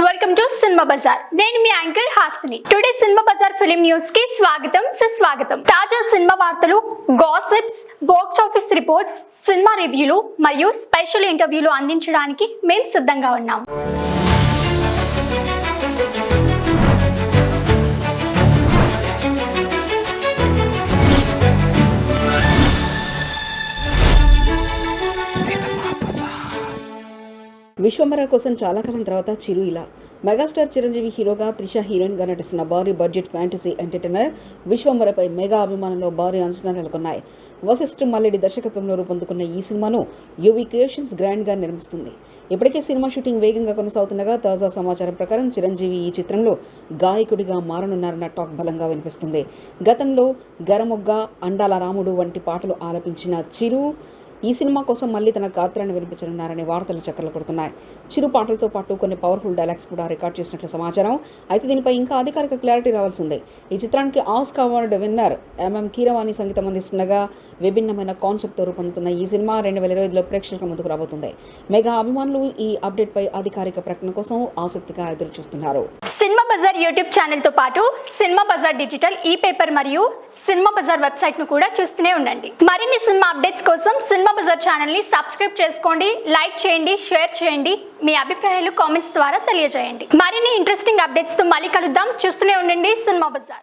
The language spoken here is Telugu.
Welcome to cinema bazaar. నేను మీ anchor Hasini. Today cinema bazaar film news కి స్వాగతం సుస్వాగతం. తాజా సినిమా వార్తలు, gossips, box office reports, cinema రివ్యూలు మరియు స్పెషల్ ఇంటర్వ్యూలు అందించడానికి మేము సిద్ధంగా ఉన్నాం. విశ్వంబర కోసం చాలా కాలం తర్వాత చిరు ఇలా మెగాస్టార్ చిరంజీవి హీరోగా, త్రిష హీరోయిన్గా నటిస్తున్న భారీ బడ్జెట్ ఫ్యాంటసీ ఎంటర్టైనర్ విశ్వంబరపై మెగా అభిమానుల్లో భారీ అంచనాలు నెలకొన్నాయి. వశిష్ఠ మల్లెడి దర్శకత్వంలో రూపొందుకున్న ఈ సినిమాను యువి క్రియేషన్స్ గ్రాండ్గా నిర్మిస్తుంది. ఇప్పటికే సినిమా షూటింగ్ వేగంగా కొనసాగుతుండగా తాజా సమాచారం ప్రకారం చిరంజీవి ఈ చిత్రంలో గాయకుడిగా మారనున్నారన్న టాక్ బలంగా వినిపిస్తుంది. గతంలో గరమొగ్గ, అండాల రాముడు వంటి పాటలు ఆలపించిన చిరు ఈ సినిమా కోసం మళ్ళీ తన గాత్రాన్ని వినిపించనున్నారనే వార్తలు చక్కర్లు కొడుతున్నాయి. చిరు పాటలతో పాటు కొన్ని పవర్ఫుల్ డైలాగ్స్ కూడా రికార్డ్ చేసినట్లు సమాచారం. అయితే దీనిపై ఇంకా అధికారిక క్లారిటీ రావాల్సి ఉంది. ఈ చిత్రానికి Oscar award winner MM Keeravani సంగీతం అందిస్తుండగా విభిన్నమైన కాన్సెప్ట్తో రూపొందుతున్న ఈ సినిమా 2025లో ప్రేక్షకుల ముందుకు రాబోతుంది. మెగా అభిమానులు ఈ అప్డేట్ పై అధికారిక ప్రకటన కోసం ఆసక్తిగా ఎదురు చూస్తున్నారు. సినిమా బజార్ యూట్యూబ్ ఛానల్ తో పాటు సినిమా బజార్ డిజిటల్ ఈ పేపర్ మరియు సినిమా బజార్ వెబ్సైట్ ను కూడా చూస్తూనే ఉండండి. మరిన్ని సినిమా అప్డేట్స్ కోసం సినిమా బజార్ ఛానల్ ని సబ్స్క్రైబ్ చేసుకోండి, లైక్ చేయండి, షేర్ చేయండి, మీ అభిప్రాయాలు కామెంట్స్ ద్వారా తెలియజేయండి. మరిన్ని ఇంట్రెస్టింగ్ అప్డేట్స్ తో మళ్ళీ కలుద్దాం. చూస్తూనే ఉండండి సినిమా బజార్.